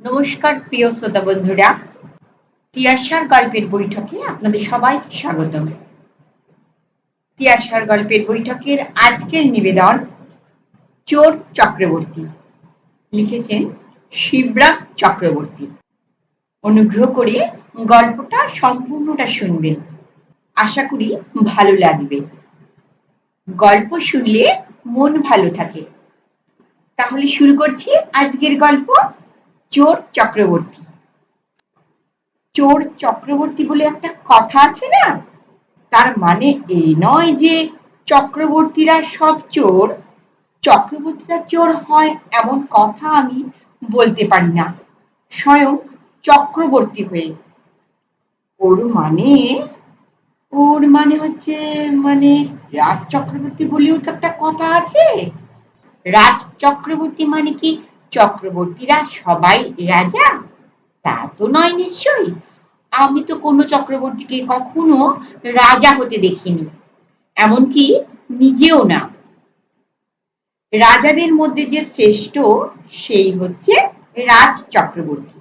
নমস্কার প্রিয় শ্রোতা বন্ধুরা, তিয়াশার গল্পের বৈঠকে আপনাদের সবাইকে স্বাগতম। তিয়াশার গল্পের বৈঠকের আজকের নিবেদন চোর চক্রবর্তী, লিখেছেন শিবরাম চক্রবর্তী। অনুগ্রহ করে গল্পটা সম্পূর্ণটা শুনবেন, আশা করি ভালো লাগবে। গল্প শুনলে মন ভালো থাকে। তাহলে শুরু করছি আজকের গল্প, চোর চক্রবর্তী। চোর চক্রবর্তী বলে একটা কথা আছে না, তার মানে এই নয় যে চক্রবর্তীরা সব চোর। চক্রবর্তীরা চোর হয় এমন কথা আমি বলতে পারি না, স্বয়ং চক্রবর্তী হয়ে। ওর মানে হচ্ছে রাজ চক্রবর্তী বলেও তো একটা কথা আছে। রাজ চক্রবর্তী মানে কি চক্রবর্তীরা সবাই রাজা? তা তো নয় নিশ্চয়ই। আমি তো কোনো চক্রবর্তীকে কখনো রাজা হতে দেখিনি, এমনকি নিজেও না। রাজাদের মধ্যে যে শ্রেষ্ঠ সেই হচ্ছে রাজ চক্রবর্তী,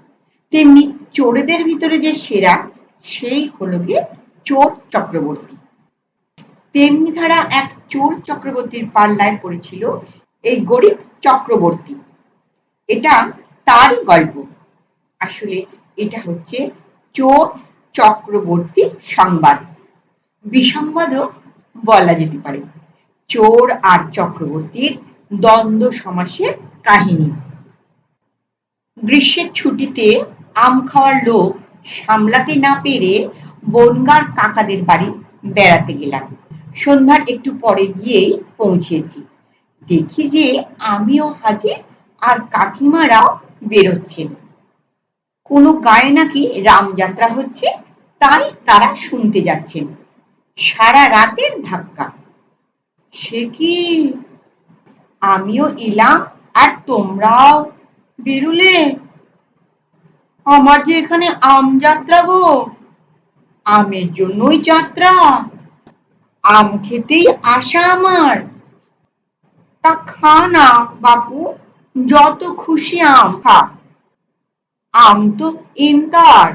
তেমনি চোরেদের ভিতরে যে সেরা সেই হলো গিয়ে চোর চক্রবর্তী। তেমনি ধারা এক চোর চক্রবর্তীর পাল্লায় পড়েছিল এই গরিব চক্রবর্তী। এটা তারই গল্প। আসলে এটা হচ্ছে চোর চক্রবর্তী সংবাদ, বিসংবাদও বলা যেতে পারে। চোর আর চক্রবর্তীর দ্বন্দ্ব সমাসের কাহিনী। গ্রীষ্মের ছুটিতে আম খাওয়ার লোভ সামলাতে না পেরে বনগাঁর কাকাদের বাড়ি বেড়াতে গেলাম। সন্ধ্যার একটু পরে গিয়েই পৌঁছেছি। দেখি যে আমিও হাজির আর কাকিমারাও বেরোচ্ছেন। কোনো গায়ে নাকি রামযাত্রা হচ্ছে, তাই তারা শুনতে যাচ্ছেন। সারা রাতের ধাক্কা। সে কি, আমিও এলাম আর তোমরাও বেরুলে? আমার যে এখানে আম যাত্রা গো, আমের জন্যই যাত্রা, আম খেতেই আসা আমার। তা খা না বাপু, যত খুশি আম খা। আম তো এন্তার,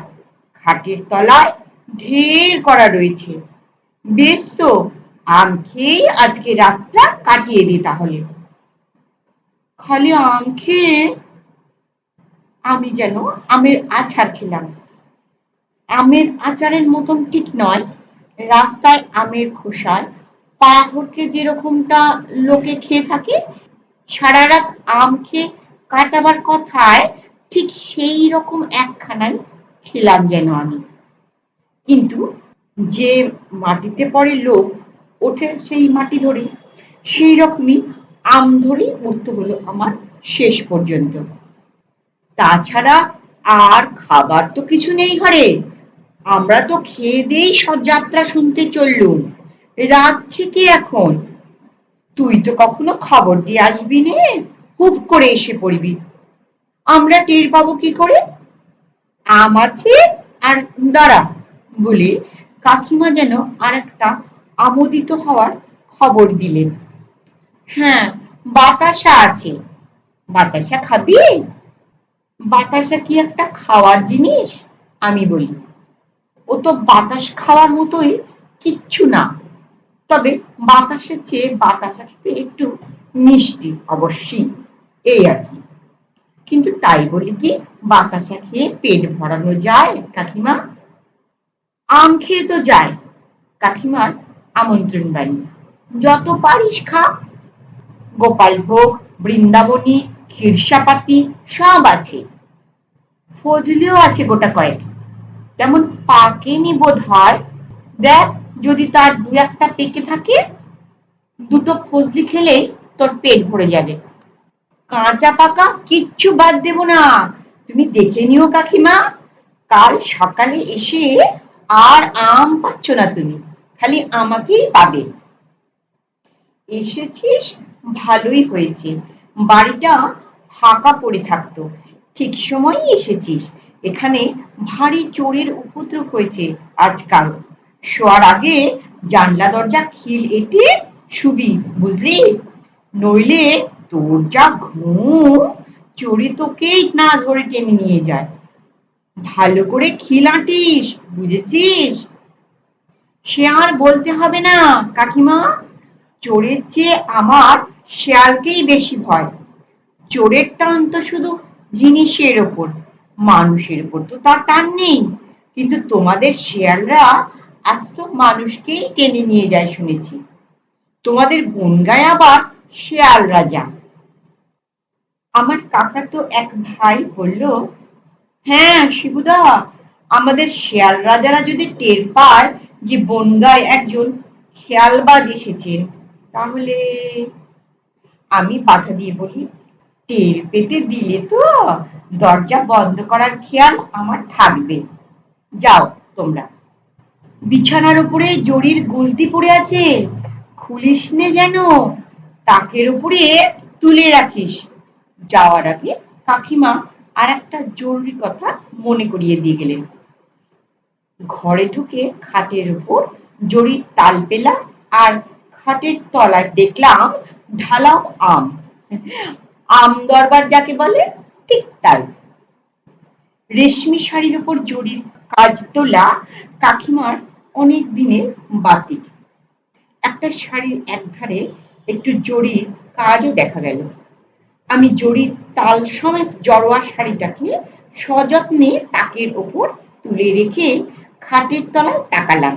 খাটের তলায় ঢের করা রয়েছে। বেশ তো, আম খেয়েই আজকে রাতটা কাটিয়ে দি তাহলে। খালি আম খেয়ে আমি যেন আমের আচার খেলাম। আমের আচারের মতন ঠিক নয়, রাস্তায় আমের খোসায় পা হড়কে যেরকমটা লোকে খেয়ে থাকে, সারা রাত আম খেয়ে কাটাবার কথায় ঠিক সেই রকম একখানাই খেলাম যেন আমি। কিন্তু যে মাটিতে পড়ে লোক ওঠে সেই মাটি ধরে, সেই রকমই আম ধরেই উঠতে হলো আমার শেষ পর্যন্ত। তাছাড়া আর খাবার তো কিছু নেই ঘরে। আমরা তো খেয়ে দিয়েই সব যাত্রা শুনতে চললুম। রাতছে কি এখন? তুই তো কখনো খবর দিয়ে আসবি নে, হুপ করে এসে পড়বি। আমরা টের পাবো কি করে? আম আছে আর দাঁড়া বলে কাকিমা যেন আর একটা আমোদিত হওয়ার খবর দিলেন। হ্যাঁ, বাতাসা আছে। বাতাসা খাবি? বাতাসা কি একটা খাওয়ার জিনিস? আমি বলি, ও তো বাতাস খাওয়ার মতোই কিচ্ছু না। তবে বাতাসের চেয়ে বাতাসা খেতে একটু মিষ্টি অবশ্যই, এই আর কি। কিন্তু তাই বলে কি বাতাসা খেয়ে পেট ভরানো যায় কাকিমা? আম খেয়ে তো যায়। কাকিমার আমন্ত্রণ বাণী, যত পারিস খা। গোপালভোগ, বৃন্দাবনী, ক্ষীরসাপাতি সব আছে। ফজলিও আছে গোটা কয়েক, তেমন পাকেনি বোধ হয়। দেখ যদি তার দু একটা পেকে থাকে, দুটো ফজলি খেলেই তোর পেট ভরে যাবে। কাঁচা পাকা কিচ্ছু বাদ দেব না, তুমি দেখে নিও কাকিমা। কাল সকালে এসে আর আম পাচ্ছ না তুমি, খালি আমাকেই পাবে। এসেছিস ভালোই হয়েছে, বাড়িটা ফাঁকা পড়ে থাকতো। ঠিক সময়ই এসেছিস। এখানে ভারী চোরের উপদ্রব হয়েছে আজকাল। শোয়ার আগে জানলা দরজা খিল এঁটে শুবি, বুঝলি? নইলে তোর যা ঘুম, চোরে তোকেই না ধরে টেনে নিয়ে যায়। ভালো করে খিল আঁটিস, বুঝেছিস? সে আর বলতে হবে না কাকিমা, চোরের চেয়ে আমার শেয়ালকেই বেশি ভয়। চোরের টান তো শুধু জিনিসের ওপর, মানুষের ওপর তো তার টান নেই, কিন্তু তোমাদের শেয়ালরা আস্ত মানুষকেই টেনে নিয়ে যায় শুনেছি। তোমাদের বনগায় আবার শেয়াল রাজা। আমার কাকাতো এক ভাই বলল, হ্যাঁ শিবুদা, আমাদের শেয়াল রাজারা যদি টের পায় যে বনগায় একজন খেয়ালবাজ এসেছেন, তাহলে। আমি বাধা দিয়ে বলি, টের পেতে দিলে তো দরজা বন্ধ করার খেয়াল আমার থাকবে। যাও তোমরা। বিছানার উপরে জরির গুলতি পড়ে আছে, খুলিস নে যেন, তাকের উপরে তুলে রাখিস। যাওয়ার আগে কাকিমা আর একটা জরুরি কথা মনে করিয়ে দিয়ে গেলেন। ঘরে ঢুকে খাটের উপর জরির তাল পেলাম, আর খাটের তলায় দেখলাম ঢালাও আম। আম দরবার যাকে বলে, ঠিক তাই। রেশমি শাড়ির উপর জরির কাজ তোলা কাকিমার অনেক দিনের বাতিক। একটা শাড়ির একধারে একটু জরির কাজও দেখা গেল। আমি জরির তাল সমেত জড়োয়া শাড়িটাকে সযত্নে তাকের ওপর তুলে রেখে খাটের তলায় তাকালাম।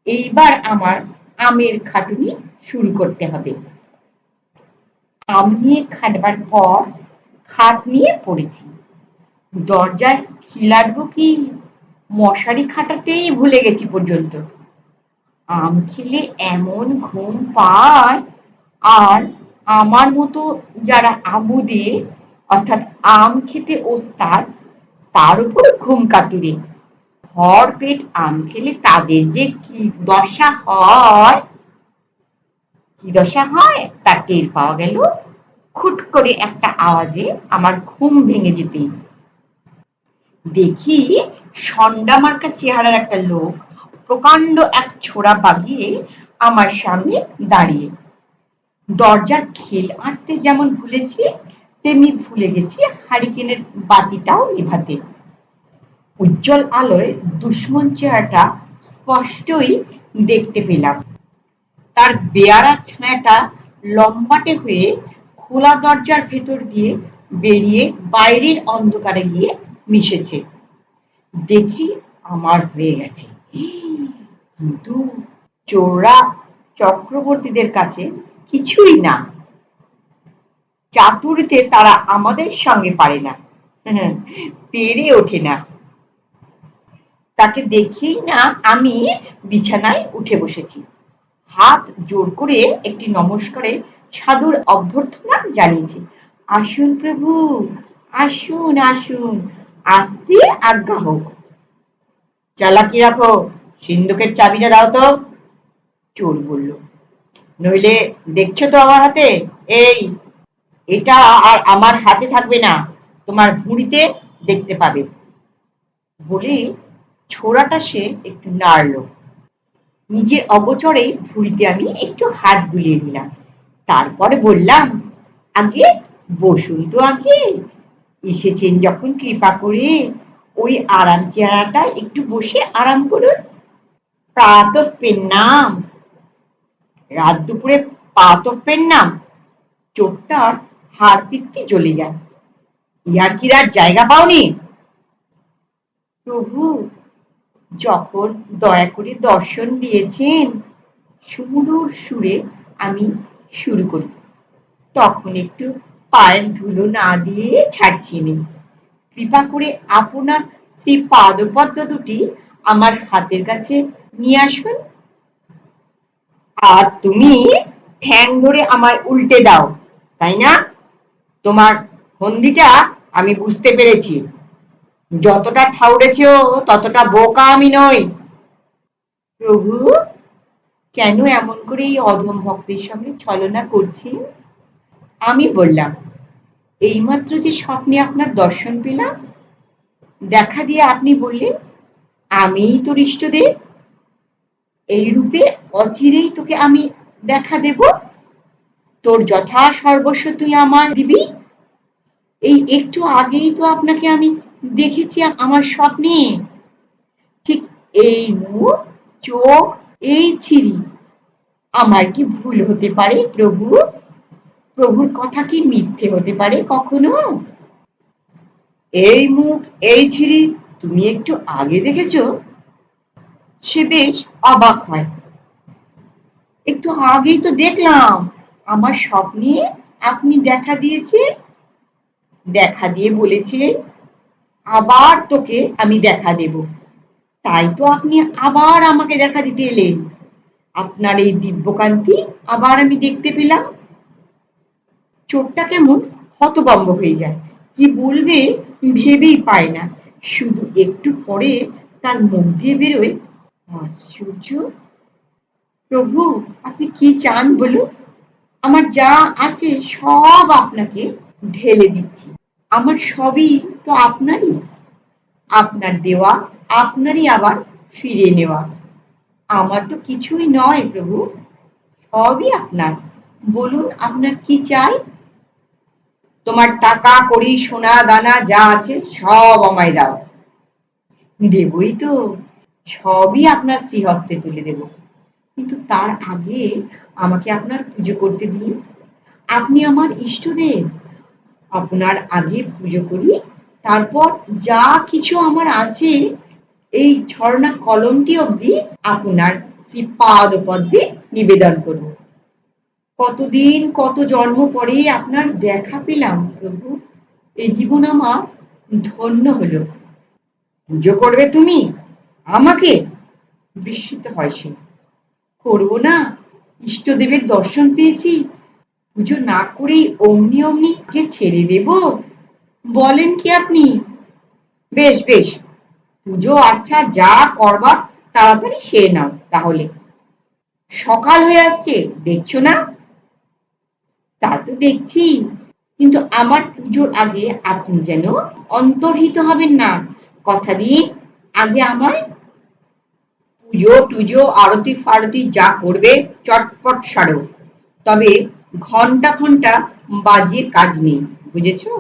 এইবার আমার আমের খাটুনি শুরু করতে হবে। আম নিয়ে খাটবার পর খাট নিয়ে পড়েছি। দরজায় খিলাড়বো কি, মশারি খাটাতেই ভুলে গেছি পর্যন্ত। আম খেলে এমন ঘুম পায়, আর আমার মতো যারা আমুদে অর্থাৎ আম খেতে ওস্তাদ, তার উপর ঘুম কাতুরে। ভর পেট আম খেলে তাদের যে কি দশা হয়, কি দশা হয় তা টের পাওয়া গেল খুট করে একটা আওয়াজে আমার ঘুম ভেঙে যেতেই। দেখি সন্ডা মার্কা চেহারার একটা লোক প্রকাণ্ড এক ছোরা বাগিয়ে আমার সামনে দাঁড়িয়ে। দরজার খিল আঁটতে যেমন ভুলেছি, তেমনি ভুলে গেছি হারিকেনের বাতিটাও নেভাতে। উজ্জ্বল আলোয় দুশ্মন চেহারাটা স্পষ্টই দেখতে পেলাম। তার বেয়ারা ছায়াটা লম্বাটে হয়ে খোলা দরজার ভেতর দিয়ে বেরিয়ে বাইরের অন্ধকারে গিয়ে মিশেছে। দেখি আমার হয়ে গেছে। কিন্তু চোররা চক্রবর্তীদের কাছে কিছুই না। চাতুরিতে তারা আমাদের সঙ্গে পারে না, পেরে ওঠে না। তাকে দেখেই না আমি বিছানায় উঠে বসেছি। হাত জোর করে একটি নমস্কারে সাদর অভ্যর্থনা জানিয়েছি। আসুন প্রভু, আসুন আসুন, আসতে আজ্ঞা হোক। চালাকি রাখো, সিন্ধুকের চাবিটা দাও তো, চোর বলল। নইলে দেখছো তো আমার হাতে, এই এটা আর আমার হাতে থাকবে না, তোমার ভুঁড়িতে দেখতে পাবে। বলে ছোড়াটা সে একটু নাড়ল। নিজের অগোচরে ভুঁড়িতে আমি একটু হাত বুলিয়ে দিলাম। তারপরে বললাম, আগে বসুন তো, আগে এসেছেন যখন কৃপা করে ওই আরাম চেয়ারটা একটু বসে আরাম করুন। প্রাতঃ পেন্নাম, রাত দুপুরে প্রাতঃ পেন্নাম, চোরটার হাড় পিত্তি জ্বলে যায়। ইয়ার্কিরার জায়গা পাওনি? প্রভু যখন দয়া করে দর্শন দিয়েছেন, সুমধুর সুরে আমি শুরু করি, তখন একটু পায়ের ধুলো না দিয়ে ছাড়ছি নে। কৃপা করে আপনার সেই পাদপদ্ম দুটি আমার হাতের কাছে নিয়ে আসুন। আর তুমি ঠ্যাং ধরে আমায় উল্টে দাও, তাই না? তোমার ফন্দিটা আমি বুঝতে পেরেছি। যতটা ঠাউরেছ ততটা বোকা আমি নই। প্রভু কেন এমন করে এই অধম ভক্তের সঙ্গে ছলনা করছেন? আমি বললাম, এইমাত্র যে স্বপ্নে আপনার দর্শন পেলাম, দেখা দিয়ে আপনি বললেন আমিই তোর ইষ্টদেব, এই রূপে অচিরেই তোকে আমি দেখা দেব, তোর যথা সর্বস্ব তুই আমার দিবি। এই একটু আগেই তো আপনাকে আমি দেখেছি আমার স্বপ্নে। ঠিক এই মুখ, চোখ, এই ছিরি। আমার কি ভুল হতে পারে প্রভু? প্রভুর কথা কি মিথ্যে হতে পারে কখনো? এই মুখ, এই ছিরি তুমি একটু আগে দেখেছো? সে বেশ অবাক হয়। একটু আগেই তো দেখলাম আমার স্বপ্নে আপনি দেখা দিয়ে বলেছে আবার তোকে আমি দেখা দেব। তাই তো আপনি আবার আমাকে দেখা দিতে এলেন। আপনার এই দিব্যকান্তি আবার আমি দেখতে পেলাম। চোরটা কেমন হতভম্ব হয়ে যায়, কি বলবে ভেবেই পায় না। শুধু একটু পরে তার মুখ দিয়ে বেরোয়, আশ্চর্য! প্রভু, আপনি কি চান বলুন? আমার যা আছে সব আপনাকে ঢেলে দিচ্ছি। আমার সবই তো আপনারই, আপনার দেওয়া, আপনারই আবার ফিরে নেওয়া। আমার তো কিছুই নয় প্রভু, সবই আপনার। বলুন আপনার কি চাই? তোমার টাকা কড়ি সোনা দানা যা আছে সব আমায় দাও। দেবই তো, সবই আপনার শ্রীহস্তে তুলে দেব। কিন্তু তার আগে আমাকে আপনার পুজো করতে দিন। আপনি আমার ইষ্টদেব। আপনার আগে পুজো করি, তারপর যা কিছু আমার আছে এই ঝর্ণা কলমটি অবধি আপনার শ্রীপাদপদ্মে নিবেদন করব। কতদিন কত জন্ম পরে আপনার দেখা পেলাম প্রভু, এই জীবন আমার ধন্য হলো। পুজো করবে তুমি আমাকে? বিস্মিত হয় সে। করব না? ইষ্টদেবের দর্শন পেয়েছি, পুজো না করেই অমনি অমনি কে ছেড়ে দেব? বলেন কি আপনি? বেশ বেশ, পুজো আচ্ছা যা করবার তাড়াতাড়ি সেরে নাও তাহলে। সকাল হয়ে আসছে দেখছো না? তা তো দেখছি, কিন্তু আমার পুজোর আগে আপনি যেন অন্তর্হিত হবেন না। কথা দিন আগে আমায় পুজো টুজো আরতি ফারতি যা করবে চটপট সারো। তবে ঘন্টা ঘন্টা বাজিয়ে কাজ নেই, বুঝেছো?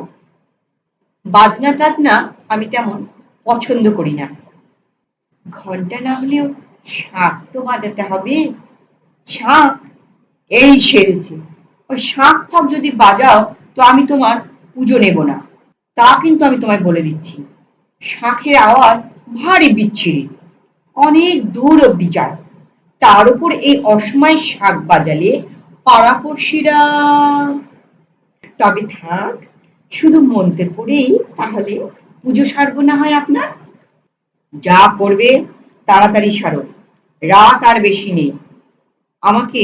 বাজনা টাজনা আমি তেমন পছন্দ করি না। ঘন্টা না হলেও শাঁখ তো বাজাতে হবে। শাঁখ? এই সেরেছে। ওই শাঁখ ফাঁক যদি বাজাও তো আমি তোমার পুজো নেব না। তা কিন্তু আমি তোমায় বলে দিচ্ছি। শাঁখের আওয়াজ ভারী বিচ্ছিরি, অনেক দূর অব্দি যায়। তার উপর এই অসময়ে শাঁখ বাজালে পাড়াপড়শিরা। তবে থাক, শুধু মন্ত্রে পড়েই তাহলে পুজো সারবো না হয় আপনার। যা করবে তাড়াতাড়ি সারো, রাত আর বেশি নেই। আমাকে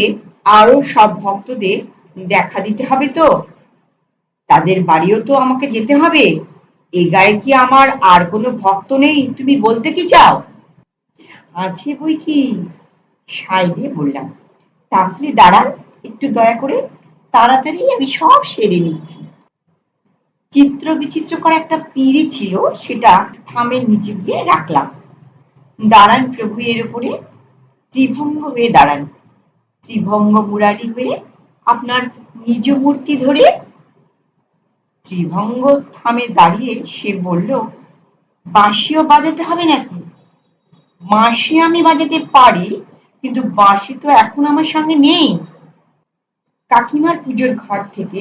আরো সব ভক্তদের দেখা দিতে হবে তো, তাদের বাড়িও তো আমাকে যেতে হবে। এ গায়ে কি আমার আর কোনো ভক্ত নেই তুমি বলতে কি চাও? আছে বই কি, সাই দিয়ে বললাম। তাহলে দাঁড়ান, একটু দয়া করে, তাড়াতাড়ি আমি সব সেরে নিচ্ছি। চিত্র বিচিত্র করা একটা পিঁড়ি ছিল, সেটা থামের নিচে গিয়ে রাখলাম। দাঁড়ান প্রভু এর উপরে, ত্রিভঙ্গ হয়ে দাঁড়ান। ত্রিভঙ্গ মুরারি হয়ে আপনার নিজ মূর্তি ধরে। ত্রিভঙ্গ থামে দাঁড়িয়ে সে বলল, বাঁশিও বাজাতে হবে নাকি? বাঁশি আমি বাজাতে পারি, কিন্তু বাঁশি তো এখন আমার সঙ্গে নেই। কাকিমার পুজোর ঘর থেকে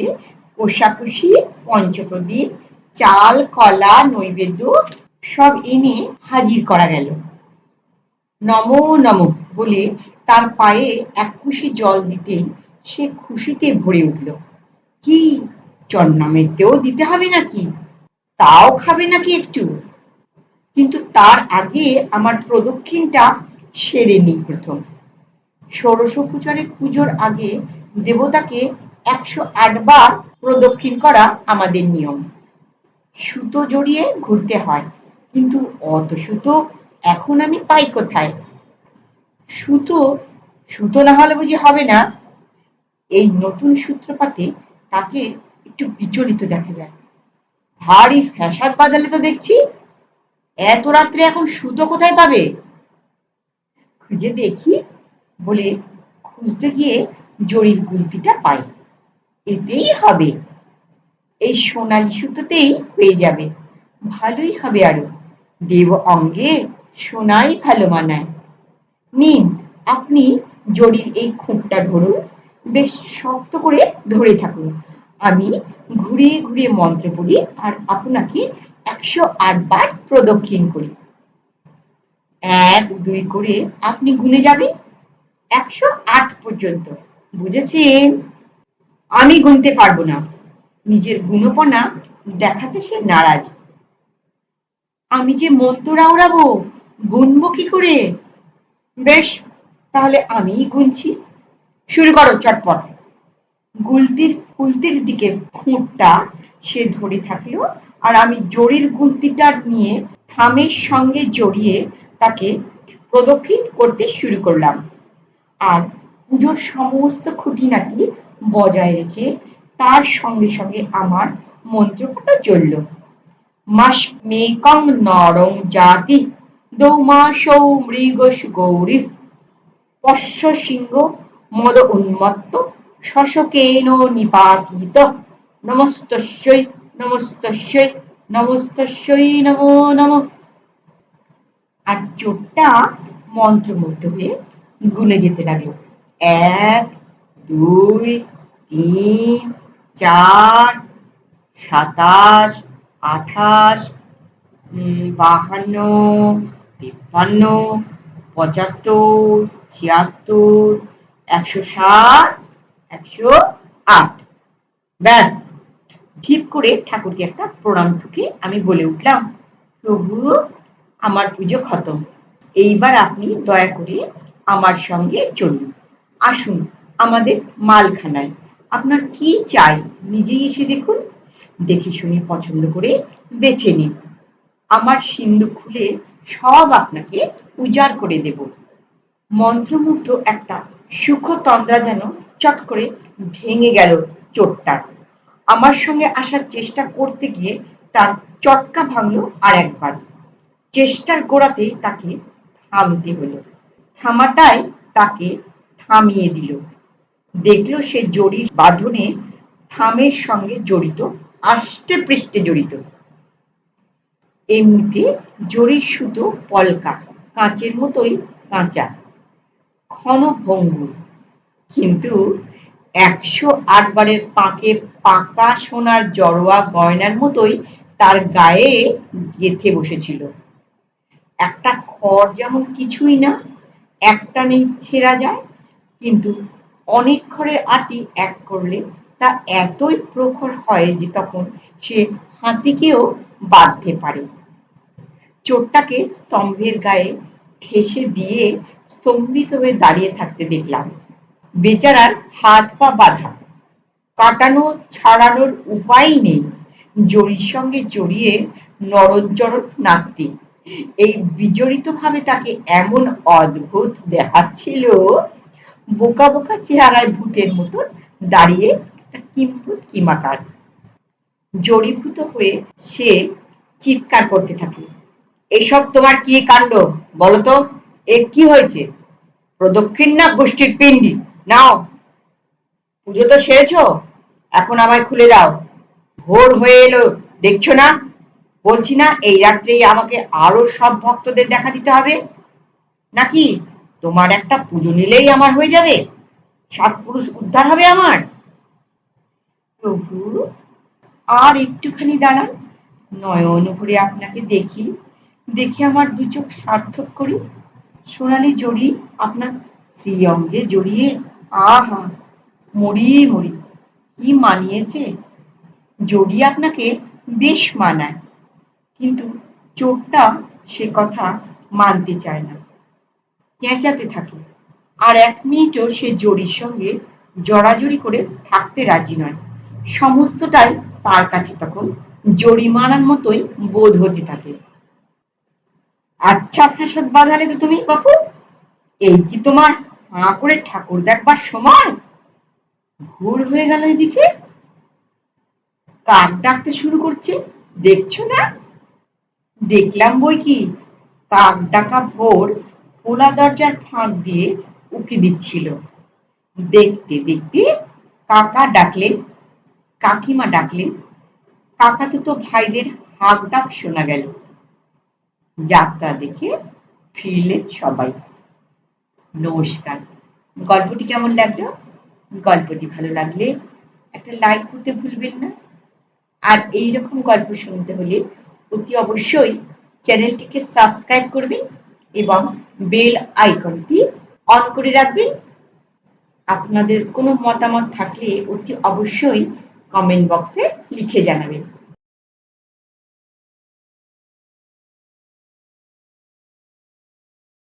কোষাকুষি, পঞ্চপ্রদীপ, চাল কলা নৈবেদ্য সব এনে হাজির করা গেল। নমো নমঃ বলে তার পায়ে এক কুশি জল দিতেই সে খুশিতে ভরে উঠল। কি, চন্নামেতেও দিতে হবে নাকি? তাও খাবে নাকি একটু? কিন্তু তার আগে আমার প্রদক্ষিণটা সেরে নিই প্রথম। ষোড়শোপচারের পুজোর আগে দেবতাকে 108 বার প্রদক্ষিণ করা আমাদের নিয়ম। সুতো জড়িয়ে ঘুরতে হয়, কিন্তু অত সুতো এখন আমি পাই কোথায়? সুতো সুতো না হলে বুঝি হবে না? এই নতুন সূত্রপাতে তাকে একটু বিচলিত দেখা যায়। ভারী ফ্যাসাদ বাজালে তো দেখছি। এত রাত্রে এখন সুতো কোথায় পাবে? খুঁজে দেখি বলে খুঁজতে গিয়ে জরির গুলতিটা পাই। এতেই হবে। এই সোনালী সুতোতেই হয়ে যাবে। ভালোই হবে আরো। দেব অঙ্গে সোনাই ভালো মানায়। নিন, আপনি জরির এই খুঁটটা ধরুন, বেশ শক্ত করে ধরে থাকুন। আমি ঘুরিয়ে ঘুরিয়ে মন্ত্র পড়ি আর আপনাকে 108 বার প্রদক্ষিণ করি। 1 2 করে আপনি গুনে যাবেন 108 পর্যন্ত। বুঝেছেন? আমি গুনতে পারবো না। নিজের গুণপনা দেখাতে সে নারাজ। আমি যে মন্ত্র আওড়াবো, গুনবো কি করে? বেশ, তাহলে আমিই গুনছি। শুরু করো চটপট। গুলতির দিকের খুঁটটা সে ধরে থাকলো আর আমি জরির গুলতিটার নিয়ে থামের সঙ্গে জড়িয়ে তাকে প্রদক্ষিণ করতে শুরু করলাম। আর পুজোর সমস্ত খুঁটিনাটি বজায় রেখে তার সঙ্গে সঙ্গে আমার মন্ত্রপাঠও চলল। মাস্মেকং নরং জাতি দৌমাসৌ মৃগসুগৌরী পশ্য সিংহ মদ উন্মত্ত শশকেন নিপাতিত নমস্তস্যৈ নমস্তস্যৈ নমস্তস্যৈ নমো নমঃ। আর চোরটা মন্ত্রমুগ্ধ হয়ে গুনে যেতে লাগলো। 1 2 3 4 27 28 52 53 75 76 107 108। ব্যাস, ঠিক করে ঠাকুরকে একটা প্রণাম ঠুকে আমি বলে উঠলাম, প্রভু, আমার পুজো খতম। এইবার আপনি দয়া করে আমার সঙ্গে চলুন। আসুন আমাদের মালখানায়। আপনার কি চাই নিজেই এসে দেখুন। দেখে শুনে পছন্দ করে বেছে নিন। আমার সিন্দুক খুলে সব আপনাকে উজাড় করে দেব। মন্ত্রমুগ্ধ একটা সুখতন্দ্রা যেন চট করে ভেঙে গেল চোরটার। আমার সঙ্গে আসার চেষ্টা করতে গিয়ে তার চটকা ভাঙলো আর একবার। চেষ্টার গোড়াতেই তাকে থামতে হলো। থামাটাই তাকে থামিয়ে দিল। দেখলো সে জরির বাঁধনে থামের সঙ্গে জড়িত, আষ্টে পৃষ্ঠে জড়িত। এমনিতে জরির সুতো পলকা, কাঁচের মতোই কাঁচা, ক্ষণভঙ্গুর। কিন্তু 108 বারের পাকে পাকা সোনার জড়োয়া গয়নার মতোই তার গায়ে গেঁথে বসেছিল। একটা খড় যেমন কিছুই না, একটানেই ছেঁড়া যায়, কিন্তু অনেক খড়ের আটি এক করলে তা এতই প্রখর হয় যে তখন সে হাতিকেও বাঁধতে পারে। চোরটাকে স্তম্ভের গায়ে ঠেসে দিয়ে স্তম্ভিত হয়ে দাঁড়িয়ে থাকতে দেখলাম। বেচারার হাত পা বাঁধা, কাটানো ছাড়ানোর উপায় নেই। জরির সঙ্গে জড়িয়ে নরঞ্চরণ নাস্তি। এই বিজড়িত ভাবে তাকে এমন অদ্ভুত দেখাচ্ছিল, বোকা বোকা চেহারায় ভূতের মতন দাঁড়িয়ে একটা কিম্ভূত কিমাকার। জড়ীভূত হয়ে সে চিৎকার করতে থাকে, এসব তোমার কি কাণ্ড বলতো? এ কি হয়েছে? প্রদক্ষিণ না গোষ্ঠীর পিণ্ডি? নাও, পুজো তো সেরেছ, এখন আমায় খুলে দাও। ভোর হয়ে এলো, দেখছো না? বলছি না এই রাত্রেই আমাকে আরো সব ভক্তদের দেখা দিতে হবে। নাকি তোমার একটা পুজো নিলেই আমার হয়ে যাবে? 7 পুরুষ উদ্ধার হবে আমার? প্রভু, আর একটুখানি দাঁড়ান, নয়ন ভরে আপনাকে দেখি, দেখে আমার দু চোখ সার্থক করি। সোনালী জড়ি আপনার শ্রীঅঙ্গে জড়িয়ে আহা, মরি মরি, কি মানিয়েছে। জড়ি আপনাকে বেশ মানায়, কিন্তু চোরটা সে কথা মানতে চায় না, চেঁচাতে থাকে। আর 1 মিনিটও সে জড়ির সঙ্গে জড়াজড়ি করে থাকতে রাজি নয়। সমস্তটাই তার কাছে তখন জরিমানার মতোই বোধ হতে থাকে। আচ্ছা ফাঁসাদ বাঁধালে তো তুমি বাপু, এই কি তোমার হাঁ করে ঠাকুর দেখবার সময়? ভোর হয়ে গেল এদিকে, কাক ডাকতে শুরু করছে, দেখছো না? দেখলাম বই কি, কাক ডাকা ভোর খোলা দরজার ফাঁক দিয়ে উকি দিচ্ছিল। দেখতে দেখতে কাকা ডাকলেন, কাকিমা ডাকলেন, কাকাতুতো ভাইদের হাঁক ডাক শোনা গেল। যাত্রা দেখে ফিরলেন সবাই। নমস্কার। গল্পটি কেমন লাগলো? গল্পটি ভালো লাগলে একটা লাইক করতে ভুলবেন না। আর এইরকম গল্প শুনতে হলে অতি অবশ্যই চ্যানেলটিকে সাবস্ক্রাইব করবেন এবং বেল আইকনটি অন করে রাখবেন। আপনাদের কোনো মতামত থাকলে অতি অবশ্যই কমেন্ট বক্সে লিখে জানাবেন।